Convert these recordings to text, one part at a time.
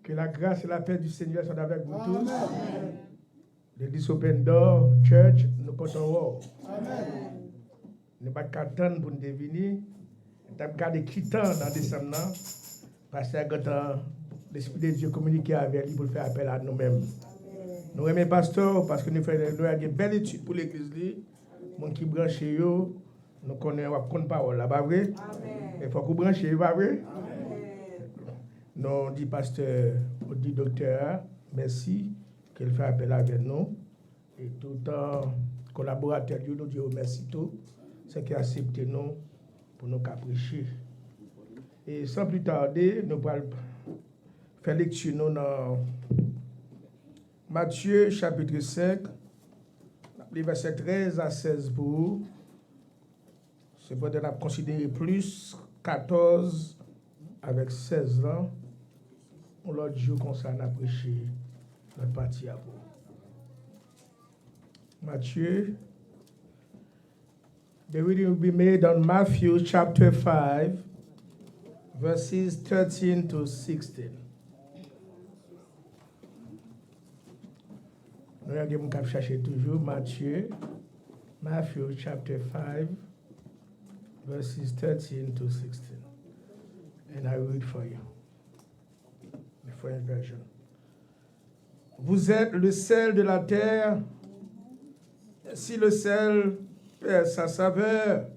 Que la grâce et la paix du Seigneur soient avec vous tous. L'église Open Door Church, nous comptons. Amen. Nous ne pouvons pas attendre pour nous devenir. Nous avons gardé quittant dans décembre, parce que l'Esprit de Dieu communique avec lui pour faire appel à nous-mêmes. Nous aimons pasteur parce que nous avons une belle étude pour l'église. Les gens qui branchent, nous connaissons la parole. Là, pas vrai? Il faut qu'on branche, pas vrai? Nous dit pasteur, on dit docteur, merci qu'il fait appel avec nous. Et tout collaborateur, nous disons merci tout, ceux qui acceptent nous pour nous capricher. Et sans plus tarder, nous allons faire lecture dans Matthieu chapitre 5, les versets 13 à 16 pour vous. C'est pour qu'on considérer plus 14 avec 16 ans. L'autre jour, comme ça, on a prêché notre partie à vous. Matthieu. The reading will be made on Matthew chapter 5, verses 13 to 16. Nous allons chercher toujours Matthew chapter 5, verses 13 to 16. And I read for you. The French version. Vous êtes le sel de la terre. Si le sel perd sa saveur,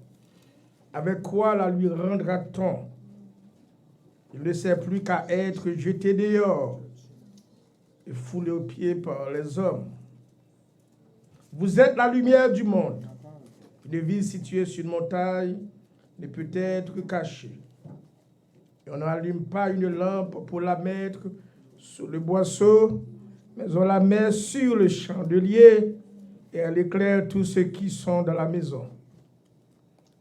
avec quoi la lui rendra-t-on? Il ne sert plus qu'à être jeté dehors et foulé aux pieds par les hommes. Vous êtes la lumière du monde. Une ville située sur une montagne ne peut être cachée. Et on n'allume pas une lampe pour la mettre sous le boisseau, mais on la met sur le chandelier et elle éclaire tous ceux qui sont dans la maison.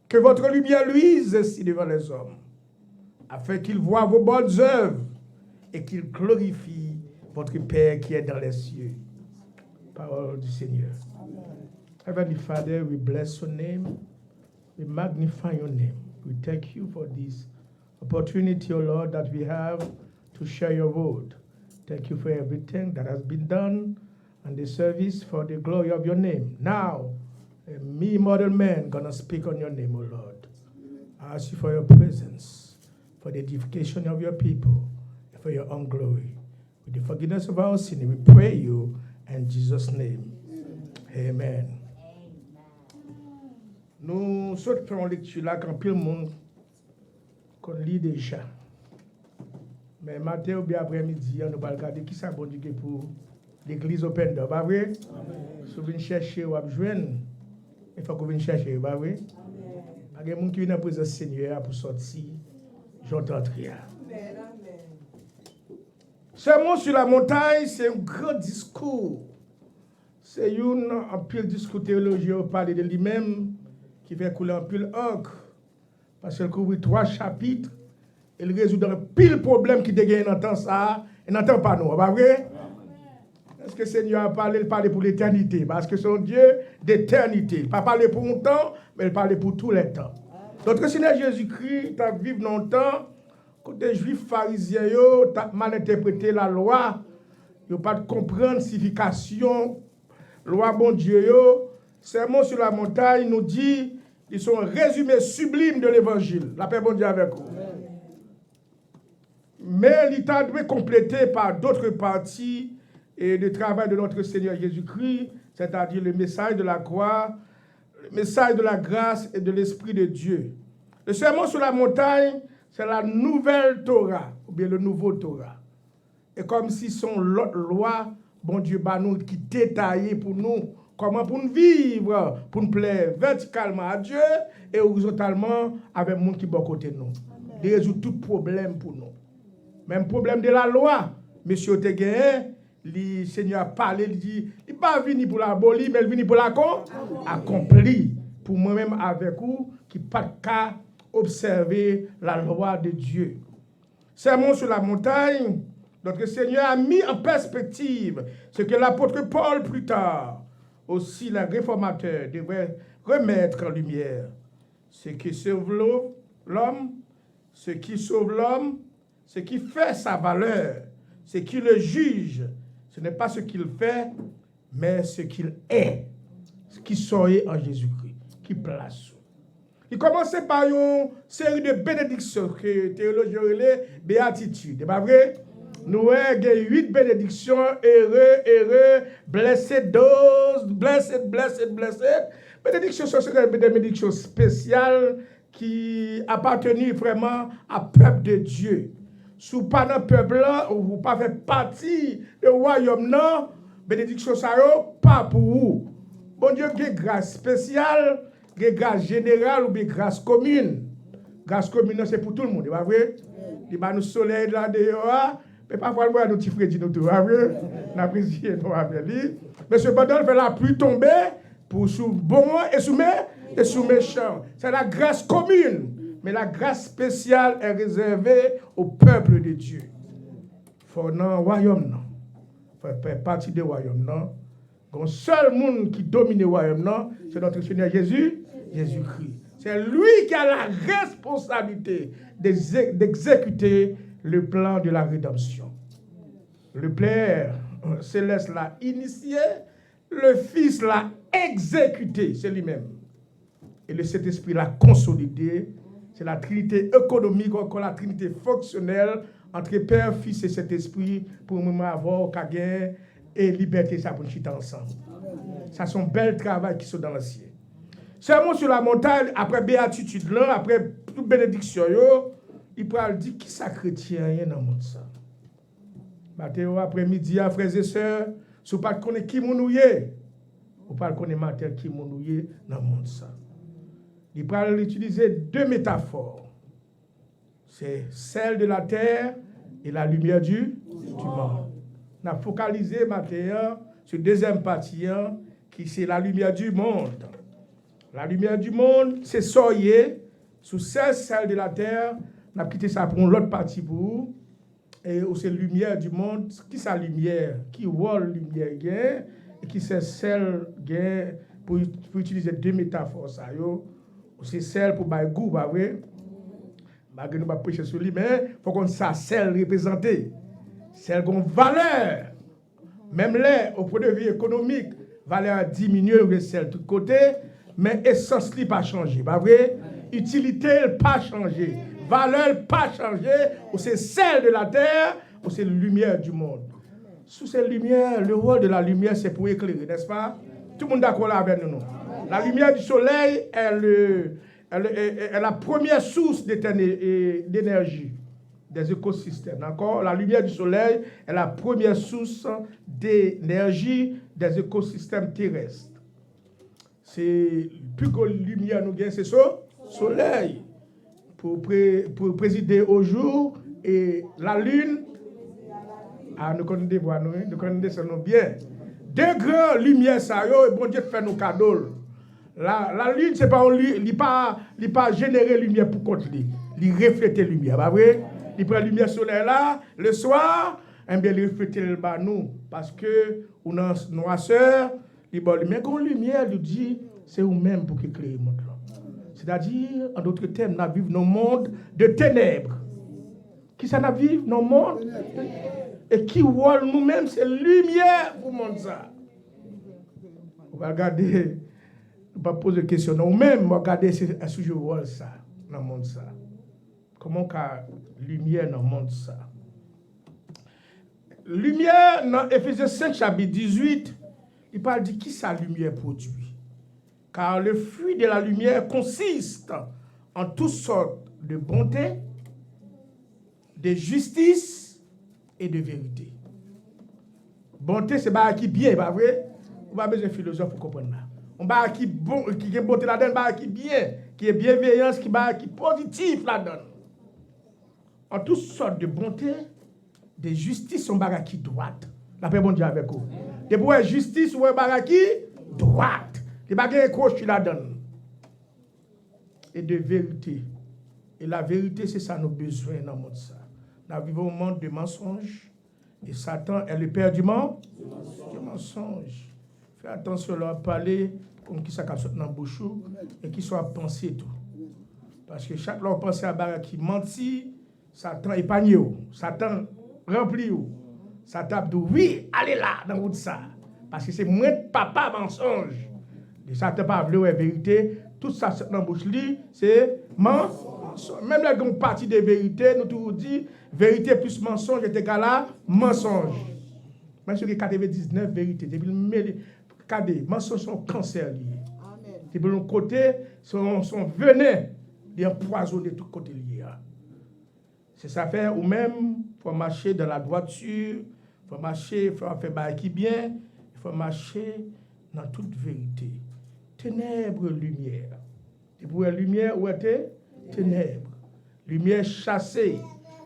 Que votre lumière luise ainsi devant les hommes, afin qu'ils voient vos bonnes œuvres et qu'ils glorifient votre Père qui est dans les cieux. Parole du Seigneur. Heavenly Father, we bless your name. We magnify your name. We thank you for this opportunity, O Lord, that we have to share your word. Thank you for everything that has been done and the service for the glory of your name. Now, me, mortal man, gonna speak on your name, O Lord. I ask you for your presence, for the edification of your people, and for your own glory. With the forgiveness of our sin, we pray you in Jesus' name. Amen. Nous faisons lecture là quand tout le monde lit déjà. Mais matin ou bien après-midi, nous allons regarder qui ça bon Dieu pour l'église Open Door, pas vrai? Si vous venez chercher ou joindre, il faut que vous venez chercher, pas vrai? Il y a des gens qui viennent à présence Seigneur pour sortir, j'entends rien. Sermon sur la montagne, c'est un grand discours. C'est un pile discours théologique, on parle de lui-même, qui fait couler un pile encre. Parce qu'elle couvre 3 chapitres, elle résout un pile problème qui dégaine dans temps ça, et n'entend pas nous, pas vrai? Est-ce que le Seigneur a parlé, il parle pour l'éternité, parce que c'est un Dieu d'éternité. Il n'a pas parlé pour un temps, mais il parle pour tous les temps. Notre Seigneur Jésus-Christ a vécu dans le temps, quand les Juifs pharisiens ont mal interprété la loi, ils n'ont pas de comprendre signification, loi bon Dieu, sermon sur la montagne nous dit, ils sont un résumé sublime de l'évangile. La paix bon Dieu avec vous. Mais l'État doit compléter par d'autres parties et le travail de notre Seigneur Jésus-Christ, c'est-à-dire le message de la croix, le message de la grâce et de l'Esprit de Dieu. Le sermon sur la montagne, c'est la nouvelle Torah, ou bien le nouveau Torah. Et comme si son loi, bon Dieu, nous qui détaillait pour nous, comment pour nous vivre, pour nous plaire verticalement à Dieu et horizontalement avec le monde qui est à côté de nous. Il résout tout problème pour nous. Même problème de la loi, monsieur Teguin, le Seigneur a parlé, il dit, il n'est pas venu pour l'abolir, mais il est venu pour l'accomplir. Pour moi-même avec vous, qui pas qu'à observer la loi de Dieu. Sermon sur la montagne, notre Seigneur a mis en perspective ce que l'apôtre Paul plus tard, aussi le réformateur, devrait remettre en lumière. Ce qui sauve l'homme, ce qui sauve l'homme, ce qui fait sa valeur, Ce qui le juge, ce n'est pas ce qu'il fait, mais ce qu'il est. Ce qui soyez en Jésus-Christ, qui place. Il commençait par une série de bénédictions que les théologiens relèvent, béatitude. C'est pas vrai? Nous avons 8 bénédictions, heureux, blessed those, blessed. Bénédictions sont des bénédictions spéciales qui appartiennent vraiment à peuple de Dieu. Si vous pas dans le peuple là, ou vous pas fait partie du royaume, non, bénédiction ça pas pour vous. Bon Dieu, il y a grâce spéciale, il y a grâce générale ou bien grâce commune. Grâce commune, c'est pour tout le monde, c'est pas vrai? Il y a nous soleil là dehors, mais parfois, nous avons petit frère dit nous tout, c'est vrai? Nous apprécions nous avec lui. Mais cependant, il fait la pluie tomber pour sous bon et sous méchant. C'est la grâce commune. Mais la grâce spéciale est réservée au peuple de Dieu. Il faut dans le royaume, non. Il faut faire partie du royaume, non. Le seul monde qui domine le royaume, non, c'est notre Seigneur Jésus-Christ. C'est lui qui a la responsabilité d'exécuter le plan de la rédemption. Le Père céleste l'a initié, le Fils l'a exécuté, c'est lui-même. Et le Saint-Esprit l'a consolidé. C'est la trinité économique, encore la trinité fonctionnelle entre Père, Fils et Saint-Esprit pour nous avoir Kagé et liberté, ça pour nous chiter ensemble. Ça sont bel travail qui sont dans le ciel. Sermon sur la montagne, après béatitude là, après toute bénédiction, il peut dire qui ça chrétien dans le monde ça. Matin après-midi, frères et sœurs, si vous ne connaissez pas qui nous est, vous ne connaissez pas matin qui nous est dans le monde ça. Il peut utiliser 2 métaphores. C'est celle de la terre et la lumière du monde. On a focalisé matin sur deuxième partie qui c'est la lumière du monde. La lumière du monde, c'est soyez sous celle de la terre. On a quitté ça pour l'autre partie pour vous. Et c'est la lumière du monde. Qui c'est la lumière? Qui voit la lumière gain? Et qui c'est celle gain pour utiliser 2 métaphores ça yo. C'est celle pour bailler goût, bah oui. Malgré nous pas prêcher sur lui, mais faut qu'on ça celle représentée. Celle qu'on valeur. Même là, au point de vue économique, valeur diminue de celle de tout côté, mais essence n'est pas changé, pas vrai? Utilité pas changé, valeur pas changé, ou c'est celle de la terre, ou c'est la lumière du monde. Sous cette lumière, le rôle de la lumière, c'est pour éclairer, n'est-ce pas? Tout le monde d'accord là avec nous. La lumière du soleil est la première source d'énergie des écosystèmes. D'accord? La lumière du soleil est la première source d'énergie des écosystèmes terrestres. C'est plus que lumière nous gagne, c'est ça? Soleil. Pour présider au jour et la lune. Ah, nous connaissons bien. 2 grandes lumières, ça y est, bon Dieu fait nos cadeaux. La lune, c'est pas il pas générer lumière pour contre lui. Il reflète lumière, pas vrai? Il prend lumière solaire là, le soir, et bien il reflète le bas nous parce que on a noirceur, il bon lumière quand lumière lui dit c'est vous-même pour éclairer le monde là. C'est-à-dire en d'autres termes, nous vivons dans un monde de ténèbres. Qui ça nous vivre dans un monde et qui voit nous-mêmes c'est lumière pour le monde ça. On va regarder on va poser des questions. Nous-mêmes, regardez un sujet rôle ça, dans le monde ça. Comment la lumière dans le monde ça? Lumière, dans Éphésiens 5, chapitre 18, il parle de qui sa lumière produit. Car le fruit de la lumière consiste en toutes sortes de bonté, de justice et de vérité. Bonté, c'est pas qui bien, pas vrai? On va besoin de philosophe pour comprendre ça. On va qui bon, qui est beauté là-dedans, va qui bien, qui est bienveillance, qui est positif là-dedans. En toutes sortes de bonté, de justice, on va qui droite. La paix bon Dieu avec vous. De pour justice, on va qui droite. De baguette croche là-dedans. Et de vérité. Et la vérité, c'est ça nos besoins dans le monde ça. Nous vivons un monde de mensonges. Et Satan est le père du mensonge. Fais attention à leur parler comme qui ça casse dans la bouche et qui soit pensé tout. Parce que chaque leur pensée à barre qui mentit, Satan épargne, Satan remplit. Ça tape de oui, allez là, dans route ça. Parce que c'est moi, papa, mensonge. Et ça te pas la vérité. Tout ça, c'est dans la bouche, c'est mensonge. Même la grande partie des vérités, nous toujours dit, vérité plus mensonge est égal à mensonge. Même sur les 99 vérités, regardez, mensonges sont cancer liés. Et de l'autre côté, son venin, ils empoisonnent de tous côtés liés. C'est ça fait, ou même, il faut marcher dans la droiture, il faut marcher, il faut faire qui bien, il faut marcher dans toute vérité. Ténèbres, lumière. Et pour la lumière, où était? Ténèbres. Lumière chassée.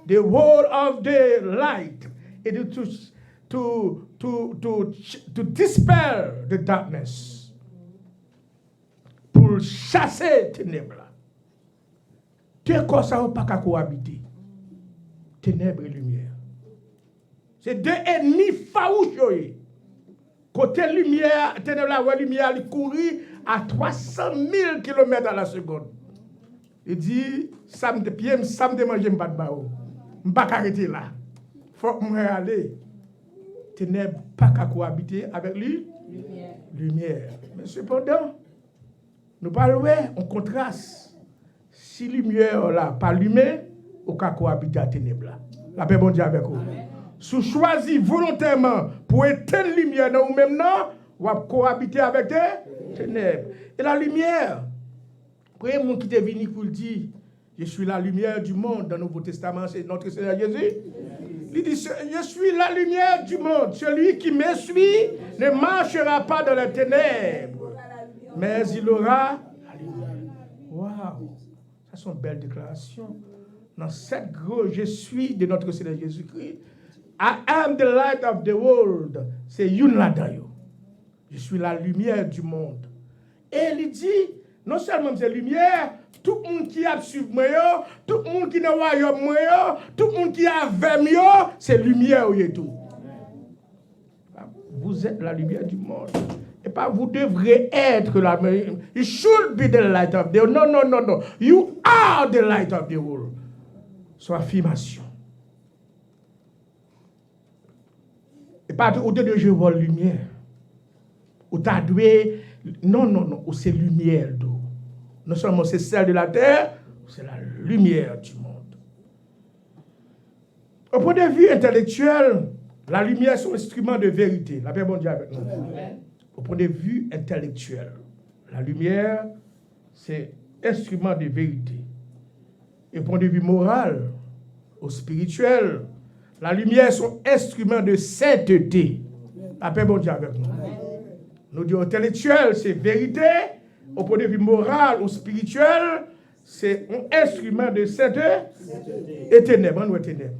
The whole of the light. Et to dispel the darkness. Pour chasser ténèbres. Deux corps ça pas qu'à cohabiter. Ténèbres et lumière. C'est deux ennemis farouches. Côté lumière, ténèbres la lumière, il courit à 300 000 km à la seconde. Il dit, samedi manger pas de bao. Je ne peux pas arrêter là. Il faut que je aller. Ténèbres pas qu'à cohabiter avec lui. Lumière. Mais cependant, nous parlons, on contraste. Si lumière là pas allumée, on peut cohabiter à ténèbres là. La paix bon Dieu avec vous. Si vous choisissez volontairement pour éteindre la lumière dans vous-même, vous allez cohabiter avec des ténèbres. Et la lumière, vous voyez, mon qui est venu pour dire, je suis la lumière du monde dans le Nouveau Testament, c'est notre Seigneur Jésus. Il dit, je suis la lumière du monde. Celui qui me suit ne marchera pas dans les ténèbres, mais il aura la lumière. Waouh! Ça, sont belles déclarations. Dans cette gros je suis de notre Seigneur Jésus-Christ, I am the light of the world. C'est une là-dedans. Je suis la lumière du monde. Et il dit, non seulement c'est lumière, tout le monde qui a suivi moi, tout le monde qui n'a pas moi, tout le monde qui a avec moi, c'est lumière et tout. Vous êtes la lumière du monde. Et pas vous devrez être la lumière. You should be the light of the world. Non, non, non, non. You are the light of the world. Son affirmation. Et pas au de je vois lumière. Ou t'as doué. Non, non, non. Ou c'est lumière d'eau. Non seulement c'est celle de la terre, c'est la lumière du monde. Au point de vue intellectuel, la lumière est un instrument de vérité. La paix bon Dieu avec nous. Amen. Au point de vue intellectuel, la lumière, c'est instrument de vérité. Et au point de vue moral, au spirituel, la lumière est un instrument de sainteté. La paix bon Dieu avec nous. Amen. Nous disons intellectuel, c'est vérité. Au point de vue moral ou spirituel, c'est un instrument de sainteté et ténèbres. Nous ténèbres.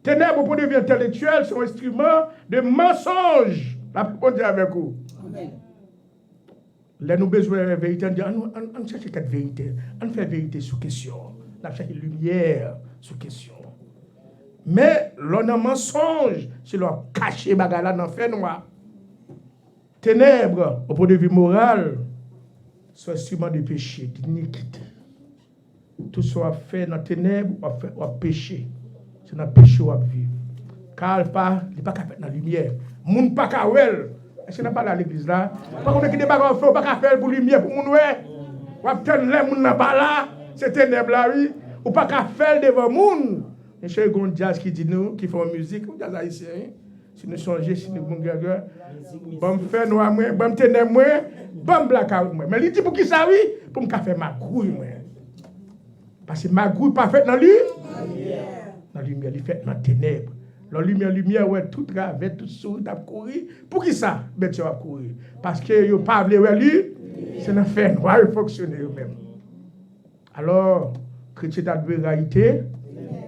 Ténèbres, au point de vue intellectuel, c'est un instrument de mensonge. La paix bon Dieu avec vous. Amen. Là, nous avons besoin de vérité. On cherche cette vérité. On fait vérité sous question. On cherche lumière sous question. Mais l'on a mensonge, c'est leur cacher bagala dans le fait noir. Ténèbres, au point de vue moral, c'est un instrument de péché, d'iniquité. Tout soit fait dans les ténèbres, ou péché. C'est dans le péché qu'on vit. Car il n'est pas fait dans la lumière. Moun pas qu'à wel. Est-ce qu'on n'a pas dans l'église là? Pas qu'on a qui débarque en feu, pas qu'à faire pour lumière pour moun ouais. Ou obtenir les moun n'a pas là, c'est ténèbres là oui. Ou pas qu'à faire devant moun. Monsieur Gondjaz qui dit nous qui font musique, on jazz haïtien. Si nous songeons, si nous gagons, bon faire noir moi, bon ténèbres moi, bon blackout moi. Mais il dit pour qui ça oui? Pour me faire ma grouille moi. Parce que ma grouille pas faite dans lui. Dans la lumière, il fait dans ténèbres. La lumière, ouais, tout grave, tout sourire, t'as couru. Pour qui ça? Ben, tu vas courir. Parce que vous pas voulu lui, c'est un fait noir, il fonctionne eux-mêmes. Alors, chrétien a de réalité,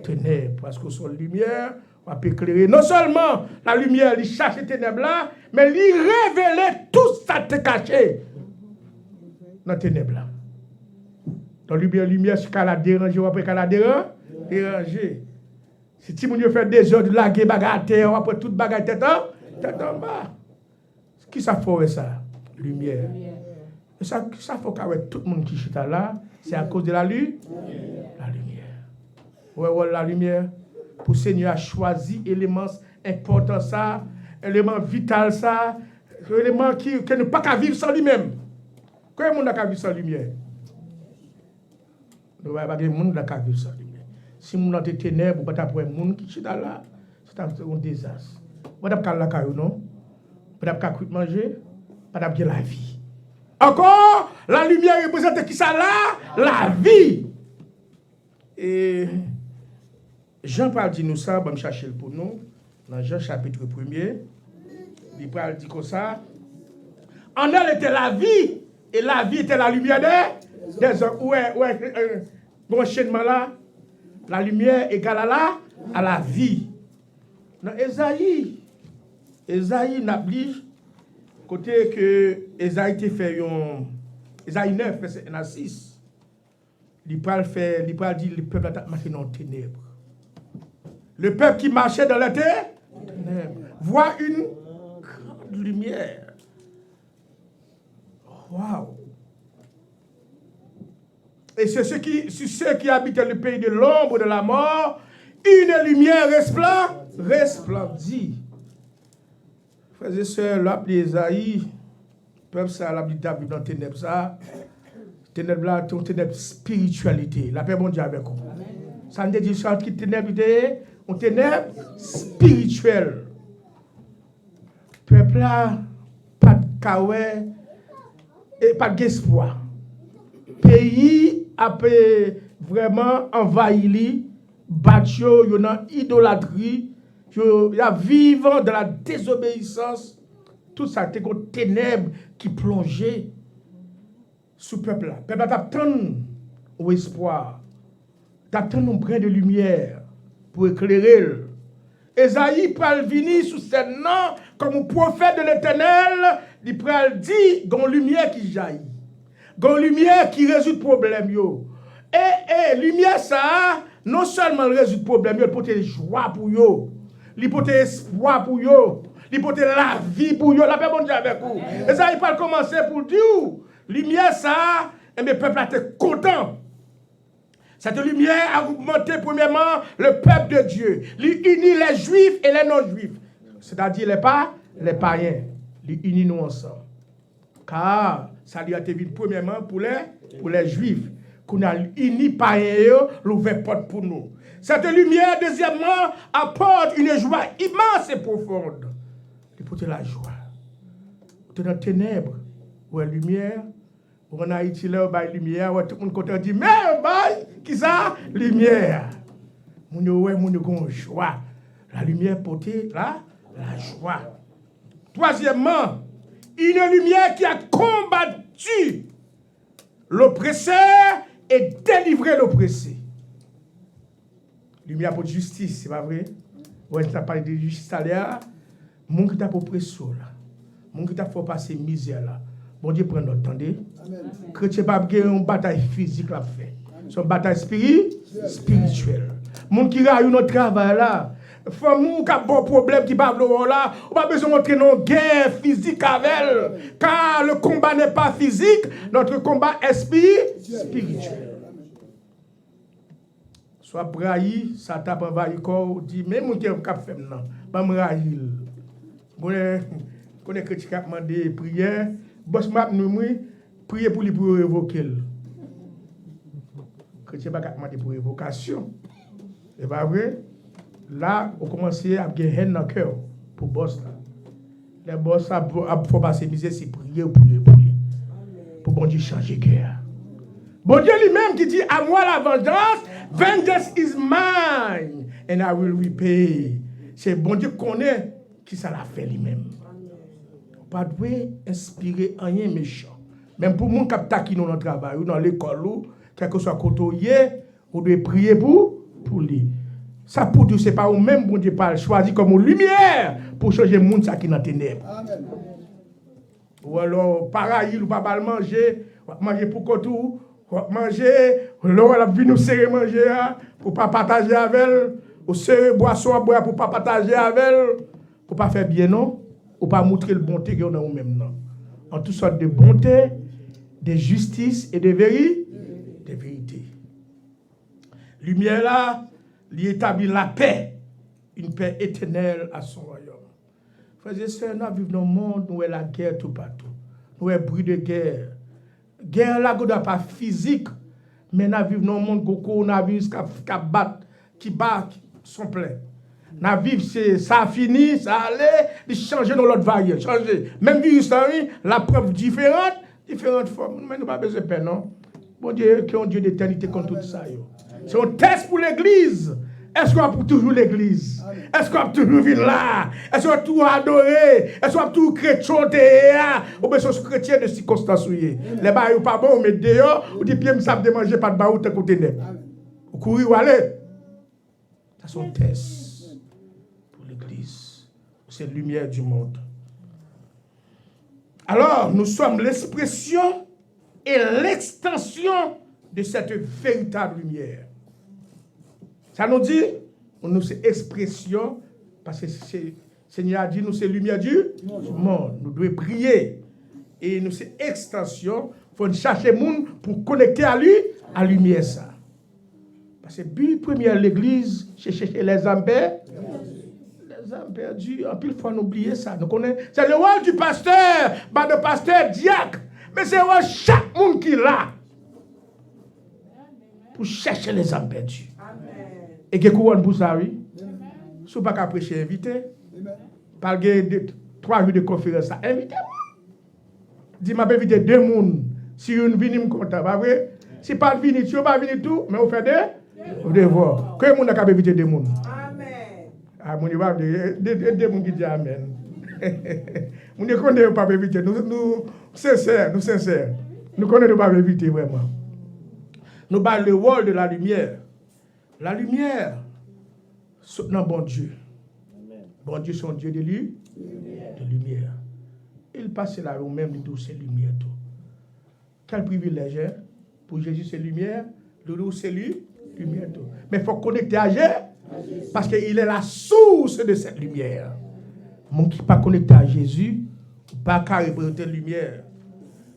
ténèbres. Parce que son lumière, on peut éclairer. Non seulement la lumière, il cherche les ténèbres là, mais il révèle tout ça te caché dans les ténèbres là. Dans la lumière, c'est qu'elle a dérangé, ou après qu'elle a dérangé. Si tu veux faire des heures de laguer bagarre, après toute bagarre tête en bas. Qui ça fait ça? Lumière. Et ça faut qu'avec tout le monde qui chita là, c'est à cause de la lumière. La lumière. Ouais, la lumière. Pour le Seigneur a choisi important ça, élément vital ça, élément qui ne pas qu'à vivre sans lui-même. Comment le monde n'a qu'à vivre sans lumière? Nous ne pas de monde n'a qu'à vivre sans lumière. Si nous sommes dans les ténèbres, vous ne pouvez pas monde qui est là, c'est un désastre. Vous ne pouvez pas la caillou, non? Vous ne pouvez pas manger, vous ne pouvez pas la vie. Encore, la lumière représente qui ça là? La vie. Et Jean-Paul dit nous ça, je vais chercher pour nous, dans Jean chapitre 1er, il parle dit comme ça. En elle était la vie, et la vie était la lumière des hommes. Bon enchaînement là, la lumière égale à la vie. Dans Esaïe n'oblige, côté que Esaïe te fait Esaïe 9, verset 1 à 6, il parle dire le peuple a marché dans les ténèbres. Le peuple qui marchait dans la terre, voit une grande lumière. Waouh! Et c'est ceux qui habitent le pays de l'ombre de la mort, une lumière resplendit. Frères et sœurs, l'appli Esaïe, peuple ça, l'appli David dans ténèbres ça, ténèbres là, ténèbres spiritualité. La paix bon Dieu avec vous. Ça ne dit pas qu'il ténèbres on ténèbres spirituelles. Peuple là, pas de kawé et pas d'espoir. Pays a vraiment envahi, battu, il y a une idolâtrie, il y a vivant de la désobéissance. Tout ça, c'est des ténèbres qui plongeaient sous le peuple là. Le peuple attend au espoir, attend un brin de lumière pour éclairer. Esaïe parle venir sous ce nom comme un prophète de l'Éternel, il parle dire qu'il y a une lumière qui jaillit. Il y a une lumière qui résout le problème. Et lumière ça, non seulement résout le problème, il porte joie pour eux, il porte espoir pour eux, il porte la vie pour eux. La paix bon Dieu avec vous. Esaïe parle commencer pour dire, lumière ça, et mes peuples étaient contents. Cette lumière a augmenté premièrement le peuple de Dieu. Il unit les juifs et les non-juifs. C'est-à-dire les païens. Il unit nous ensemble. Car ça lui a été vu premièrement pour les juifs. Qu'on a uni païens, l'ouvert porte pour nous. Cette lumière, deuxièmement, apporte une joie immense et profonde. Il porte la joie. Dans les ténèbres, où la lumière, on a Haïti là, la lumière, tout le monde dit, mais qui ça? Lumière. Mon joie. La lumière porte la joie. Troisièmement, une lumière qui a combattu l'oppresseur et délivré l'oppressé. Lumière pour justice, c'est pas vrai? Ouais, tu as parlé de justice à l'air. Mon qui t'a pour oppression là. Mon qui t'a fait passer misère là. Bon Dieu prend notre temps. Chrétien pas une bataille physique là fait. C'est une bataille spirituelle. Mon qui a eu notre travail là. Femme qui a bon problème qui parle là, on pas besoin d'entrer dans une guerre physique avec elle, car le combat n'est pas physique, notre combat est spirituel. Soit brahi, ça tape envahi corps, dit même mon qui a fait non, pas me rahi. Connais critique a demandé prière, boss m'a nous prier pour lui pour révoquer. Chrétien pas demandé pour révocation. C'est pas vrai? Là, on commence à gagner dans le cœur pour boss là. Les boss, il faut passer misère, c'est prier pour lui. Pour bon Dieu changer guerre. Bon Dieu lui-même qui dit à moi la vengeance is mine and I will repay. C'est bon Dieu qui connaît qui ça l'a fait lui-même. On pas doit inspirer rien méchant. Même pour mon capta qui dans le travail ou dans l'école ou quel que soit côté, on doit prier pour lui. Ça pour Dieu, ce n'est pas au même bon Dieu parle, choisi comme une lumière pour changer le monde qui est dans les ténèbres. Amen. Ou alors, pareil, ou pas manger pour Kotou, manger, alors elle a vu nous serrer manger pour ne pas partager avec elle, ou serrer boisson à boire pour ne pas partager avec elle, pour ne pas faire bien, non, ou pas montrer le bonté qu'on a au même nom. En toutes sortes de bonté, de justice et de vérité. Lumière là, il établit la paix une paix éternelle à son royaume. Frères et sœurs, nous vivons dans un monde où il y a la guerre tout partout. Nous avons bruit de guerre. Guerre là, n'est pas physique, mais nous vivons dans un monde où coronavirus qui bat son plein. Nous vivons, ça a fini, ça a allé, il change dans l'autre variant. Changer. Même virus, la preuve différentes formes. Mais nous n'avons pas besoin de paix, non? Bon Dieu, qui est un Dieu d'éternité contre tout ça. C'est un test pour l'Église. Est-ce qu'on va pour toujours l'Église? Est-ce qu'on va toujours vivre là? Est-ce qu'on va tout adorer? Est-ce qu'on va tout chrétien? Ou bien c'est chrétien de circonstances? Les bails ou pas bon, mais dehors, ou dit pieds me savent de manger pas de baou, t'es côté net. Ou courir ou aller. Ça c'est un test pour l'Église. C'est la lumière du monde. Alors, nous sommes l'expression et l'extension de cette véritable lumière. Ça nous dit, nous c'est expression, parce que Seigneur a dit, nous c'est lumière du monde. Nous devons prier. Et nous c'est extension, il faut chercher le monde pour connecter à lui, à la lumière ça. Parce que but premier l'église, c'est chercher les âmes perdues. Les âmes perdues, en pile fois on oublie ça. Nous connaissons, c'est le rôle du pasteur, pas de pasteur diacre, mais c'est le rôle de chaque monde qui est là. Pour chercher les âmes perdues. Et que couronne pour ça, oui. Si vous n'avez pas prêcher, invité. Par 3 jours de conférence, invitez-moi. Dis-moi, je vais inviter 2 personnes. Si vous venez, me content, pas vrai? Si pas venir, tu ne pas venir tout, mais vous faites des devoirs. Que vous n'avez pas invité 2 personnes? Amen. Ah, mon va 2 personnes qui disent Amen. Nous ne connaissons pas inviter. Nous sincères. Nous connaissons pas inviter vraiment. Nous parlons le rôle de la lumière. La lumière, c'est un bon Dieu. Amen. Bon Dieu, c'est un Dieu de lumière. Il passe là où même tout c'est lumière. Tout. Quel privilège hein? Pour Jésus, c'est lumière. Loulou, c'est lumière. Tout. Mais il faut connecter à Jésus parce qu'il est la source de cette lumière. Mon qui pas connecté à Jésus, pas qu'à représenter la lumière.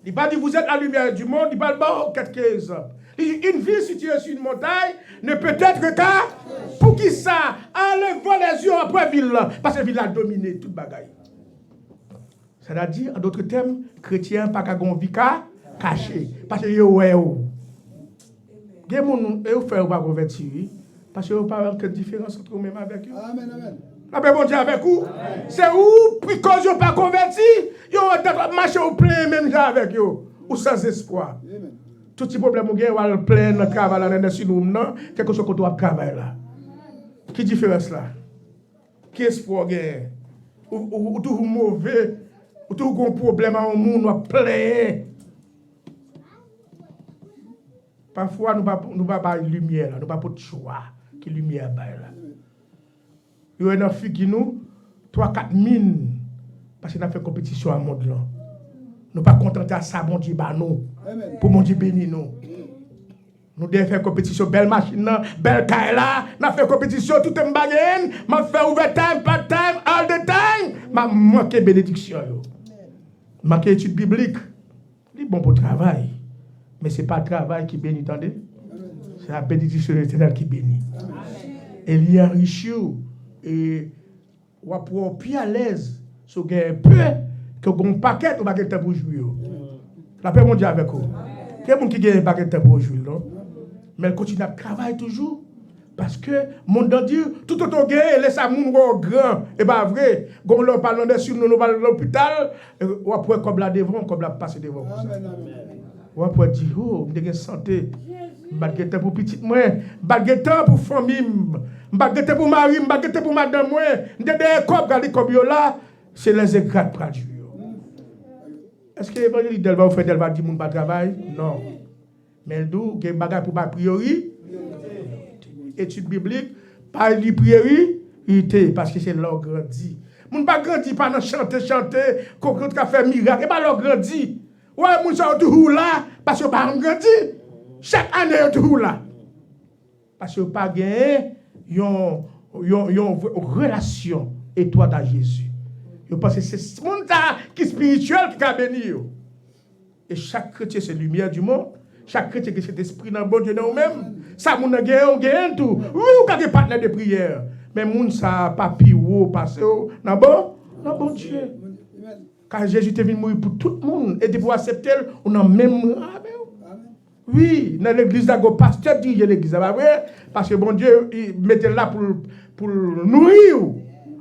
Il pas dit vous êtes la lumière du monde, il parle bon quelques exemples. Une ville située sur une montagne ne peut être qu'à pour qui ça enlevons les yeux après ville parce que la ville a dominé toute bagaille. C'est-à-dire, en d'autres termes, chrétien pas qu'à vie caché parce que yo ouais ou. Des gens et vous faire pas convertir parce que vous pas de différence entre vous-même avec eux. Amen amen. La paix bon Dieu avec vous. C'est où puis cause vous pas converti, yo marcher au plein même avec eux ou sans espoir. Amen. Tout petit problème ou gain ou plein de travail là sur nous non quelque chose que tu as travailler là. Qui différence là? Qui espoir gain? Ou tout mauvais, ou tout un problème en monde ou plein. Parfois nous pas lumière là, nous pas de choix qui lumière ba là. Yo une fille qui nous 3-4 mines parce que n'a fait compétition à monde là. Nous pas contenter à ça bon Dieu ba nous. Pour mon Dieu béni nous. Nous devons faire compétition, belle machine, belle caille là, nous fait compétition, tout est bagage, m'a fait overtime, part-time, all the time, m'a manqué bénédiction yo. Manqué étude biblique. C'est bon pour travail, mais c'est pas le travail qui bénit, attendez. C'est la bénédiction éternelle qui bénit. Et il y a enrichi et ou pour plus à l'aise, so gain peu que gon paquet ou paquet pour jouer. La paix mon Dieu avec vous. Quel monde qui gagne paquet pour jouer non? Mais elle continue à travailler toujours. Parce que mon Dieu, tout autour de elle laisse à mon grand. Et pas vrai. Quand on parle de sur nous, nous parlons de l'hôpital, on va pouvoir comme la devant, comme la passer devant. On va pouvoir dire, oh, je suis en santé. Je suis temps pour petite moi. Je suis temps pour famille. Je suis temps pour mari. Je suis temps pour madame moi. Je suis temps pour là. C'est les égrats pour Dieu. Est-ce que l'évangile va vous faire dire que vous ne travail? Non. Mais d'où, il y a des bagages pour ma priori, étude biblique, par les priorités, parce que c'est leur grandi. Moun pas grandi par dans chanter, qu'on a fait miracle, et pas leur grandi. Ouais, moun sont toujours là, parce que pas grandi. Chaque année, ils sont toujours là. Parce que pas gagné, ils ont une relation étroite à Jésus. Ils pensent que c'est ce monde qui est spirituel qui a béni. Et chaque chrétien, c'est la lumière du monde. Chaque chrétien qui est cet esprit dans le bon Dieu dans nous-mêmes, ça, mon gagne tout. Ou quand des partenaires de prière. Mais moun ça pas piro parce non bon Dieu. Car Jésus est venu mourir pour tout le monde et pour accepter on a même oui, dans l'église là go pasteur dirige l'église, c'est pas vrai parce que bon Dieu il mettait là pour nourrir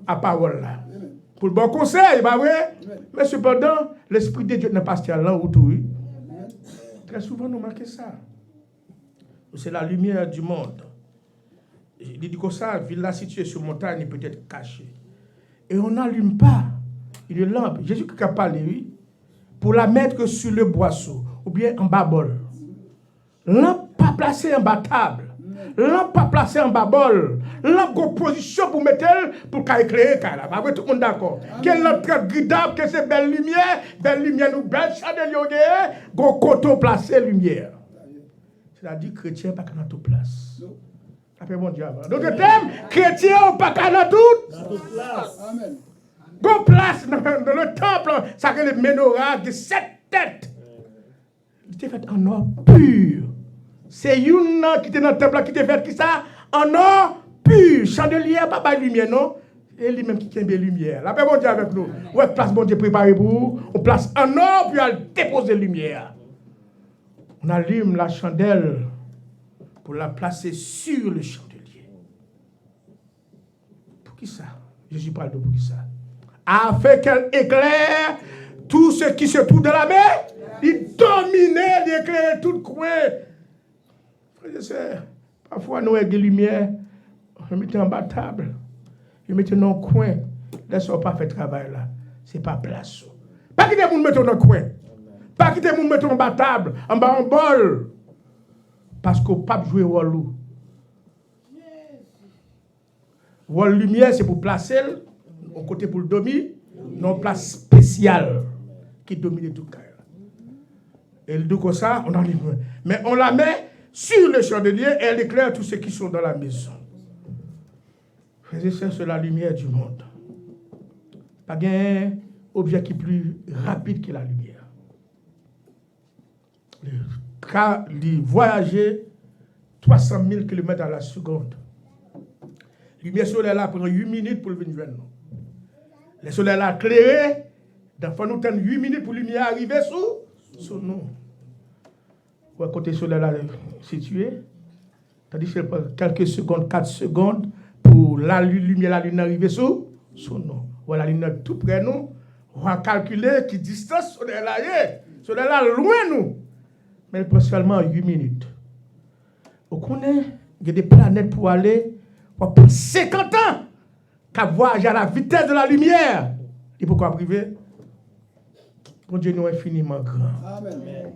à parole là. Pour le bon conseil, pas vrai? Mais cependant, l'esprit de Dieu n'est pas là autour. Très souvent nous manquons ça. C'est la lumière du monde. Il dit comme ça, ville là située sur montagne peut être cachée. Et on n'allume pas une lampe. Jésus qui a parlé, oui, pour la mettre sur le boisseau, ou bien en bas bol. Lampe pas placée en bas table. Lampe pas placée en bas bol. Lampe en position pour mettre pour éclairer. Pas vrai, tout le monde d'accord. Quelle lampe très gridable, que c'est belle lumière, nous belle chandelier, go coton placé lumière. C'est-à-dire chrétien pas dans toute place. Après mon Dieu. D'autres termes, chrétien pas dans toute place. Amen. Go place dans le temple, ça que le menorah de 7 têtes. Il était fait en or pur. C'est une qui était dans le temple qui était fait qui ça en or pur. Chandelier pas de lumière non. Et lui-même qui aime lumière. La paix bon Dieu avec nous. Ouais, place bon Dieu préparé pour vous. On place en or puis elle dépose lumière. On allume la chandelle pour la placer sur le chandelier. Pour qui ça? Jésus parle de pour qui ça? Afin qu'elle éclaire tout ce qui se trouve dans la mer. Il dominait, il éclairait tout le coin. Frères et sœurs, parfois nous avons des lumières, on mettait en bas de table, on mettait dans le coin. Laissez-moi pas faire travail là. Ce n'est pas place. Pas quitter les gens mettre dans le coin. Pas quitter les gens mettre en bas de table, en bas en bol. Parce qu'on ne peut pas jouer au rôle. Rôle lumière, c'est pour placer, au côté pour le dominer, non place spéciale qui domine tout le cas. Et le comme ça, on enlève. Mais on la met sur le chandelier et elle éclaire tous ceux qui sont dans la maison. Frères et sœurs, c'est la lumière du monde. Pas un objet qui est plus rapide que la lumière. Il voyager 300 000 km à la seconde. La lumière solaire là prend 8 minutes pour le venir joindre. Le soleil là éclairé, il faut nous attendre 8 minutes pour la lumière arriver sous nous. Où est côté soleil là situé? C'est-à-dire que c'est quelques secondes, 4 secondes pour la lumière, la lune arriver sous nous. Voilà, la lune tout près de nous. On va calculer qui distance le soleil là est. Le soleil là loin nous. Mais il prend seulement 8 minutes. On connaît, il y a des planètes pour aller, pour 50 ans, qu'à voyager à la vitesse de la lumière. Et pourquoi privé? Mon Dieu nous est infiniment grand. Amen.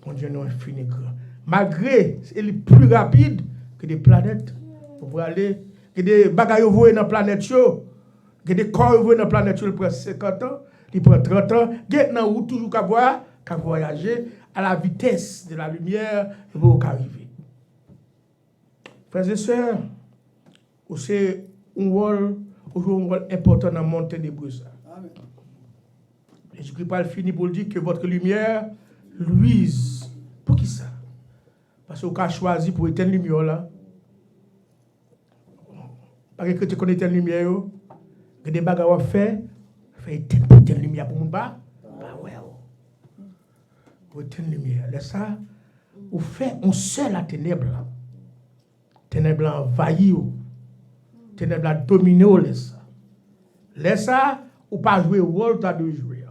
Mon Dieu nous est infiniment grand. Malgré, il est plus rapide que des planètes. Pour aller, que des bagailles dans la planète, que des corps dans la planète, il prend 50 ans, il prend 30 ans, il y a toujours qu'à voyager à la vitesse de la lumière pour arriver. Frères et sœurs, c'est un rôle important dans le monde ténébreux. Et je ne peux pas le finir pour le dire que votre lumière luise. Pour qui ça? Parce qu'on a choisi pour éteindre la lumière là. Parce que tu connais éteindre la lumière, que des bagages à faire éteindre la lumière pour mon bas. Pour éteindre la lumière. Laisse ça, ou fait un seul à ténèbres. Ténèbres envahir. Ténèbres dominer. Laisse ça, ou pas jouer au rôle que tu as jouer.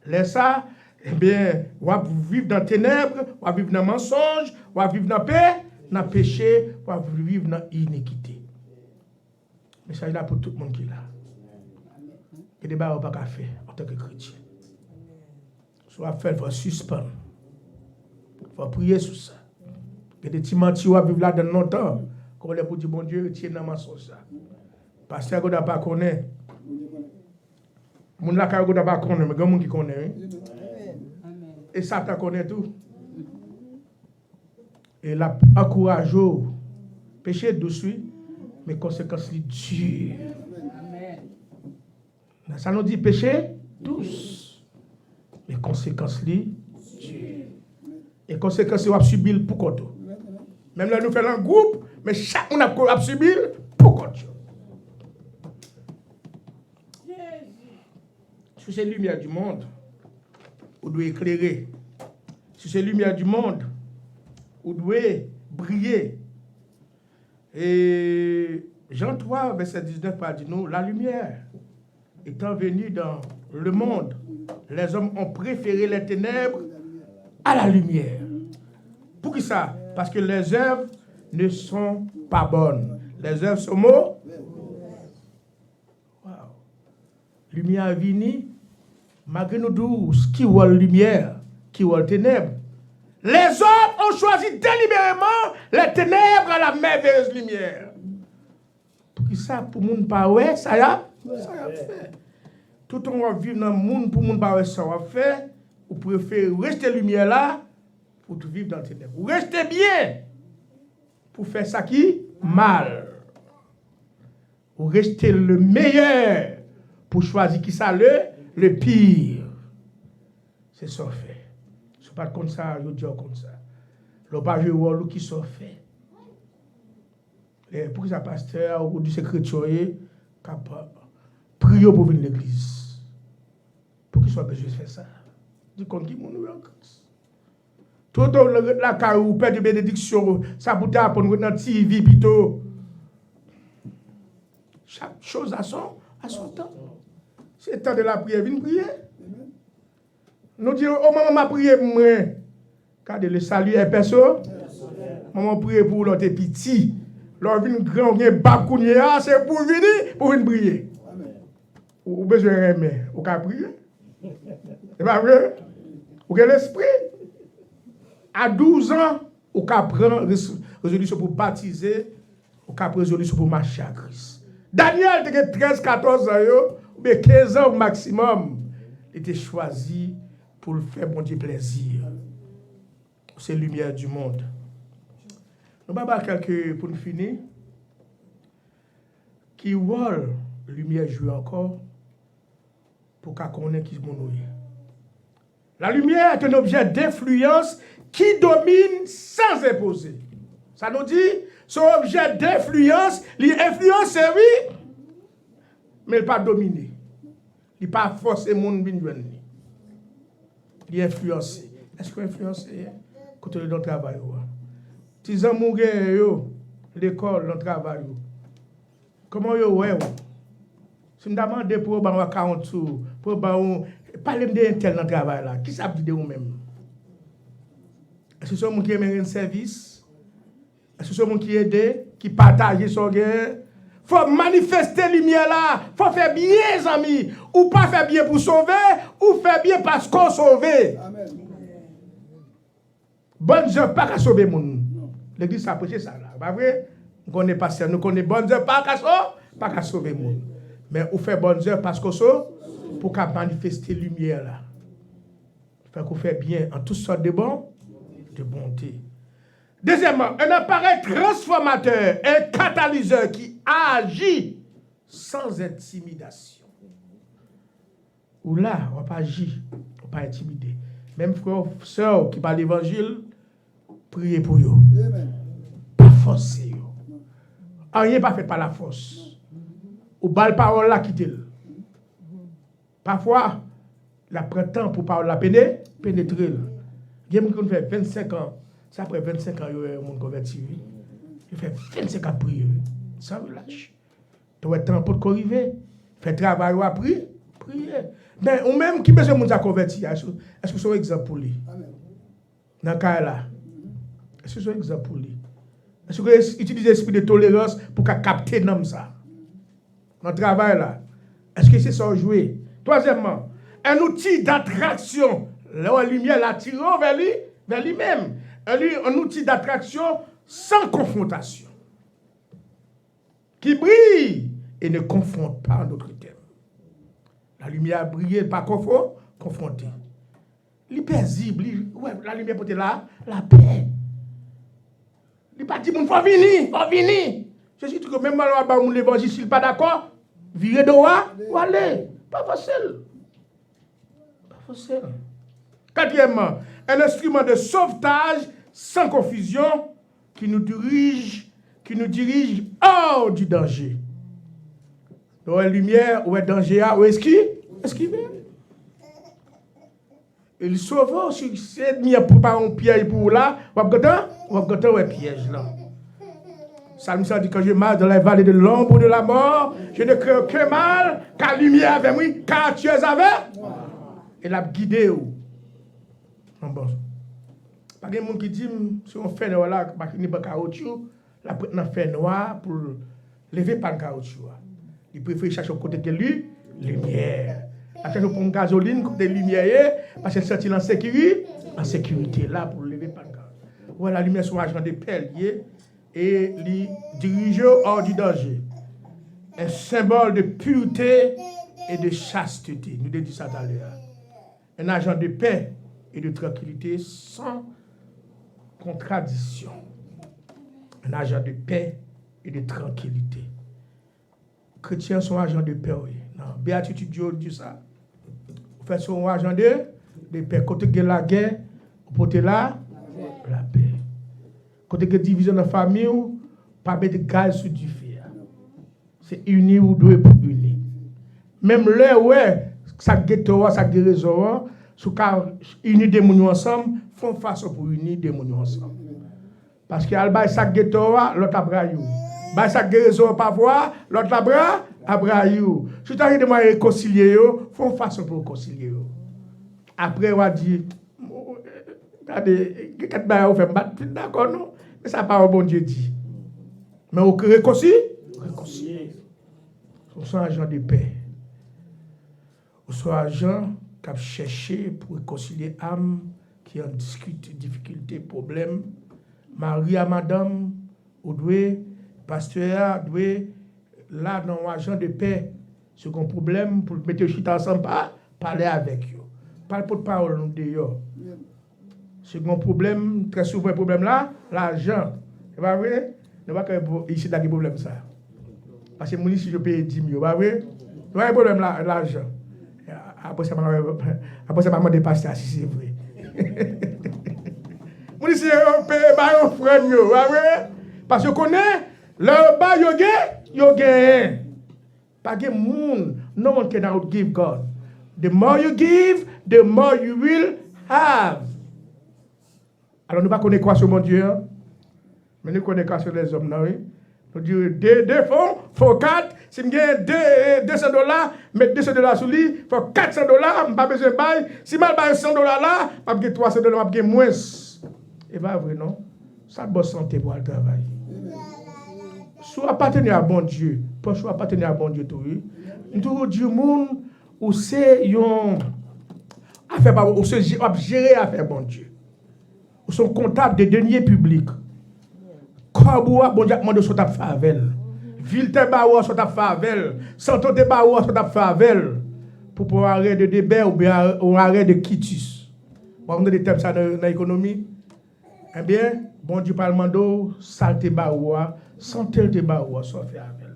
Laisse ça, eh bien, on va vivre dans les ténèbres, on va vivre dans le mensonge, on va vivre dans la paix, dans le péché, on va vivre dans l'iniquité. Mais ça est là pour tout le monde qui est là. Et des barres pas qu'à faire en tant que chrétien. Soit faire, il faut suspendre. Il faut prier sur ça. Il y a des petits mentis qui vivent là dans longtemps. Comme on pour dire, bon Dieu, tiens dans le mensonge. Pasteur, on n'a pas connaît. Moun la ka yo pas connaît, mais grand monde qui connaît. Et Satan connaît tout. Et la encourage au péché douce, mais conséquences li dures. Ça nous dit péché douce, mais conséquences li dures. Et conséquences on va subir pour quoi. Même là nous faisons un groupe, mais chaque on a subir pour cocotte. Si c'est la lumière du monde, vous devez éclairer. Si c'est la lumière du monde, vous devez briller. Et Jean 3, verset 19, dit nous, la lumière étant venue dans le monde, les hommes ont préféré les ténèbres à la lumière. Pour qui ça? Parce que les œuvres ne sont pas bonnes. Les œuvres sont mauvaises. Wow. Lumière venue, malgré nous douces, qui voient la lumière, qui voient la ténèbre. Les hommes ont choisi délibérément les ténèbres à la merveilleuse lumière. Pour ça, pour le monde pas ouais, ça y a fait. Tout le monde va vivre dans le monde, pour le monde pas ouais, ça va faire. Vous préférez rester lumière là, pour tout vivre dans le ténèbre. Vous restez bien, pour faire ça qui mal. Vous restez le meilleur, pour choisir qui ça le pire. C'est ça fait. C'est pas comme ça, je dis comme ça. Le pas jouer rôle qui sont fait. Et pour que ça pasteur ou du secrétaire capable prier pour venir l'église. Pour qu'il soit besoin de faire ça. Du compte qui mon tout la carrière ou père de bénédiction, ça peut apprendre dans TV plutôt. Chaque chose à son temps. C'est le temps de la prière, viens prier. Nous disons, oh maman m'a prié pour moi. Car le salut est personne. Maman prié pour l'autre petit. L'autre vient grand, vient bakounier, c'est pour venir prier. Ou besoin de aimer, ou qu'à prier. C'est pas vrai? Ou quel l'esprit? À 12 ans, ou qu'à prendre résolution pour baptiser, ou qu'à prendre résolution pour marcher à Christ. Daniel, il avait 13, 14 ans, mais 15 ans au maximum, il était choisi pour le faire bon Dieu plaisir. C'est la lumière du monde. Nous allons voir quelques, pour nous finir, qui voient la lumière jouer encore pour qu'on connaisse qui est mon. La lumière est un objet d'influence qui domine sans imposer. Ça nous dit, son objet d'influence, il influence, oui, mais il n'est pas dominé. Il n'est pas forcé le monde. Il est influencé. Est-ce qu'il est influencé? Quand on est dans le travail. Si on est l'école, dans le travail. Comment vous est? Si je demande pour 40 sous, pour parler de tel dans le travail, là, qui ça dit de vous-même? Est-ce que c'est un qui aime un service? Est-ce que c'est un qui aide, qui partage son gain? Il faut manifester la lumière là. Il faut faire bien, amis. Ou pas faire bien pour sauver, ou faire bien parce qu'on sauve. Amen. Bonnes œuvres, pas qu'à sauver le monde. L'église a prêché ça là. Pas vrai? Nous connaissons pasteur, nous connaissons bonnes œuvres, pas qu'à sauver le monde. Mais on fait bonnes œuvres parce qu'on sauve, pour qu'à manifester la lumière là. Il faut qu'on fait bien en toutes sortes de bonté. Deuxièmement, un appareil transformateur, un catalyseur qui agit sans intimidation. Ou là, on ne va pas agir, on ne va pas intimider. Même frère, sœur qui parle l'évangile, priez pour eux. Pas forcer eux. Rien pas fait par la force. Ou bal parole là quitter. Parfois, la prend temps pour parole la pénétrer. Il y a des gens qui fait 25 ans. Ça après 25 ans, il y a un monde converti. Il fait 25 ans prier. Ça relâche. Tu as temps pour te corriger. Fait travail ou prier. Mais ou même qui besoin de monde à convertir. Est-ce que c'est un exemple pour lui? Dans le cas là. Est-ce que c'est un exemple pour lui? Est-ce que utiliser l'esprit de tolérance pour capter dans ça? Dans le travail là. Est-ce que c'est ça jouer? Troisièmement, un outil d'attraction. La lumière l'attire vers lui-même. Un outil d'attraction sans confrontation. Qui brille et ne confronte pas notre thème. La lumière brille, pas confronter. Il est paisible. La lumière peut être là, la paix. Il n'est pas dit, il faut venir. Je suis que même mal à l'évangile, s'il n'est pas d'accord, virez de roi, ou allez. Pas facile. Quatrièmement, un instrument de sauvetage sans confusion qui nous dirige qui nous dirige hors du danger. Dans la lumière, où est le danger, où est-ce qu'il est? Et le sauveur, si c'est mis pour pas un piège pour là, on va gâter un piège là. Salme ça dit, quand je marche dans la vallée de l'ombre de la mort, je ne crains aucun mal, car la lumière avec moi, car tu es avec moi. Et la guidé où? Non, bon. Pas de monde qui dit, si on fait noir là, parce qu'il n'y a pas de caoutchouc, la prête fait noir pour lever pas de caoutchouc. Il préfère chercher au côté de lui, lumière. Il cherche pour une gasoline, côté lumière, parce qu'il se sent en sécurité là pour lever pas de caoutchouc. Voilà, la lumière sont agent de paix lié. Et les diriger hors du danger. Un symbole de pureté et de chasteté. Nous avons dit ça tout à l'heure. Un agent de paix et de tranquillité sans contradiction. Un agent de paix et de tranquillité. Les chrétiens sont agents de paix. Oui. Non, béatitude Dieu dit ça. Vous faites son agent de paix. Quand il y a la guerre, vous portez la paix. Quand il y a division dans la famille, pas mettre de gaz sur du feu. C'est uni ou deux pour unir. Même là, ouais, ça ghetto, ça guérison, sous cas unir des gens ensemble, font façon pour unir des gens ensemble. Parce que alba ça ghetto, l'autre abrayou. Ba ça guérison pas voir, l'autre abrayou. Si tu as de moi réconcilier yo, font façon pour réconcilier yo. Après on dit regardez, quatre bail fait battre d'accord non, mais ça pas un bon Dieu dit. Mais on réconcilie. On soit agent de paix. On soit agent qui a cherché pour réconcilier âme qui en discute, difficulté, problème. Marie à madame, ou doué, pasteur, doué, là, dans agent de paix, c'est un problème pour mettre les chita ensemble, parler avec eux. Pas pour parole, nous d'ailleurs. C'est un problème, très souvent, un problème là, l'argent. C'est pas vrai? Ne pas que ici, il y a des problèmes ça. Parce que moi, ici, je paye 10 000, pas vrai? Il y a un problème là, l'argent. Après ça, je vais passer si c'est vrai. Moi, ici, on paye un frère, pas vrai? Parce que connaît, le bas, you gain. Pas de monde. No one can outgive God. The more you give, the more you will have. Alors, nous ne connaissons pas quoi sur mon Dieu, hein? Mais nous connaissons quoi sur les hommes, non? Nous disons 2 fonds, il faut 4. Si je gagne $200, mettre $200 sur lui, il faut $400, je n'ai pas besoin de bail. Si je baille $100 là, je vais $300, je vais moins. Et pas vrai, non? Ça de bonne santé pour le travail. Soit appartenir à bon Dieu, pas soit appartenir à bon Dieu, tout. Nous disons, monde, où c'est un affaire, où c'est gérer affaire bon Dieu. Où sont comptables des deniers publics. Koboua, bon Dieu, demande sur ta favelle. Ville te baoua sur ta favelle. Santo te baoua sur ta favelle. Pour pouvoir arrêter de débat ou bien arrêt de quitus. On a des thèmes ça dans l'économie. Eh bien, bon Dieu, parlement d'eau, salte baoua, santé te baoua, soit fait avec.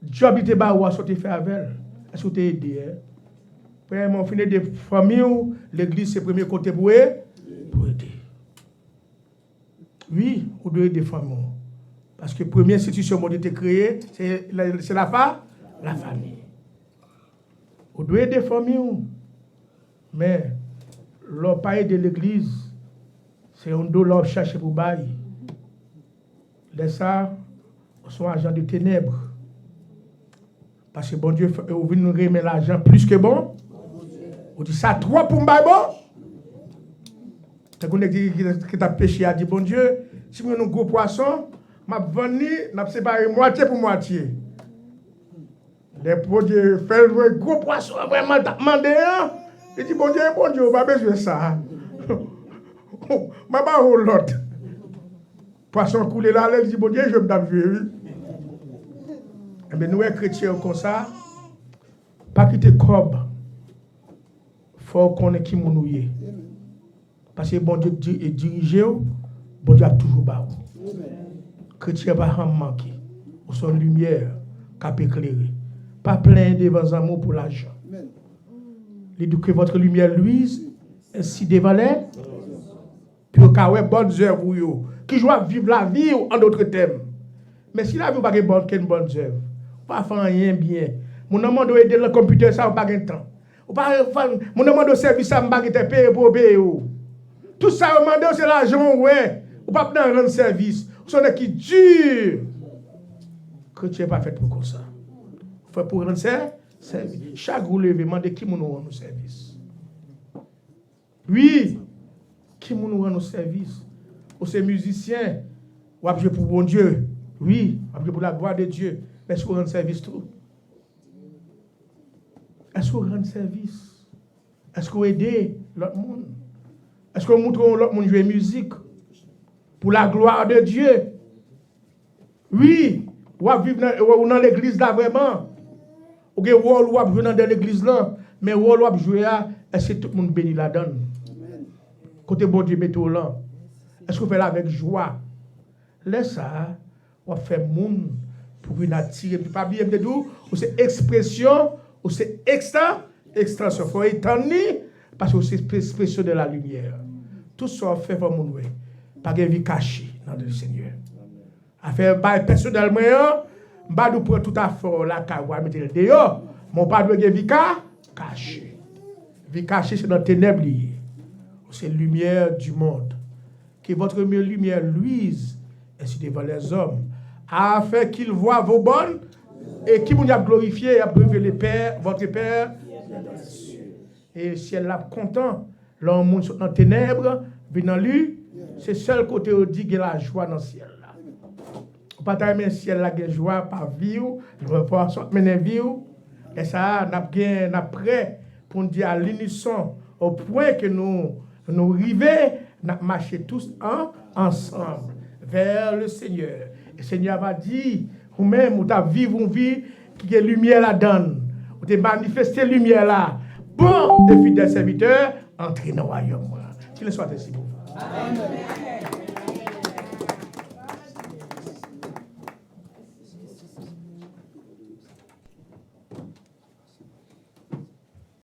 Job te baoua, soit fait avec. Est-ce que tu es aidé? Premièrement, on finit des familles, l'église c'est le premier côté pour aider. Oui, on doit aider des familles. Parce que la première institution qui a été créée, c'est la famille. On doit aider des familles. Mais, l'on pas aider l'église, c'est un dos l'on cherche pour bailler. Laisse ça, on sont agents de ténèbres. Parce que bon Dieu, on veut nous remettre l'argent plus que bon. On dit ça trop pour me bailler bon. Tu as péché à dire, bon Dieu, si nous avons un gros poisson, je vais séparer moitié pour moitié. Les produits font un gros poisson, vraiment, tu as demandé. Il dit, bon Dieu, on ne va pas besoin de ça. Je ne vais pas l'autre. Poisson coulé là, il dit, bon Dieu, je vais me jouer. Mais nous, les chrétiens, comme ça, pas quitter cob. Il faut qu'on ait qui nous y est. Parce que bon Dieu est dirigé, bon Dieu a toujours bas. Chrétien va pas manquer. Ou son lumière cap éclairée. Pas plein devant amour pour l'argent. Il dit que votre lumière luise ainsi devant les. Puis au cas où bonnes œuvres qui doit vivre la vie en d'autres thèmes. Mais si la vie n'a pas de bonne œuvre, pas faire rien bien. Mon nom doit aider le computer, ça n'a pas de temps. Mon nom de service, ça n'a pas de payer pour payer. Tout ça, c'est l'argent, ouais. Ou pas dans rendre service. C'est qui dure. Que tu n'es pas fait pour ça. Fait pour rendre service. Chaque jour, levé, demandez qui nous rend service. Oui, qui nous rend service. Ou c'est musicien, ou après pour bon Dieu. Oui, après pour la gloire de Dieu. Est-ce qu'on rend service tout? Est-ce qu'on rend service? Est-ce qu'on aide l'autre monde? Est-ce qu'on montre l'autre monde jouer musique? Pour la gloire de Dieu. Oui, ou à vivre dans l'église là vraiment. Ou que rôle ou à jouer dans l'église là, mais rôle ou à jouer là, est-ce que tout le monde bénit la donne? Côté bon Dieu mettez là. Est-ce qu'on fait là avec joie? Laisse ça, on fait monde pour une attirer. Puis pas bien de tout, ou c'est expression, ou c'est extension. Il faut étendre parce que c'est expression de la lumière. Tout ça fait pour mon ouais. Pas de vie cachée dans le Seigneur. Affaire personnellement, je ne pas tout à fait la carotte mettre le dehors, mais pas de vie cachée. Vie cachée, c'est dans les ténèbres. C'est la lumière du monde. Que votre lumière luise ainsi devant les hommes, afin qu'ils voient vos bonnes et qui vous a glorifié et a glorifié votre Père. Et si elle est content, l'homme sont dans les ténèbres, venant lui, c'est seul côté où dit qu'il y a la joie dans le ciel. Pas terminer le ciel la joie par vie, je veux pas mener vie. Et ça, on a prêt pour nous dire à l'unisson, au point que nous arrivons, nous marchons tous ensemble vers le Seigneur. Et le Seigneur va dire, vous-même, vous avez vivre une vie qui est lumière la donne. Vous avez manifesté lumière là. Bon, et fidèles serviteurs, entrez dans le royaume. Qu'il soit ainsi pour vous. Amen.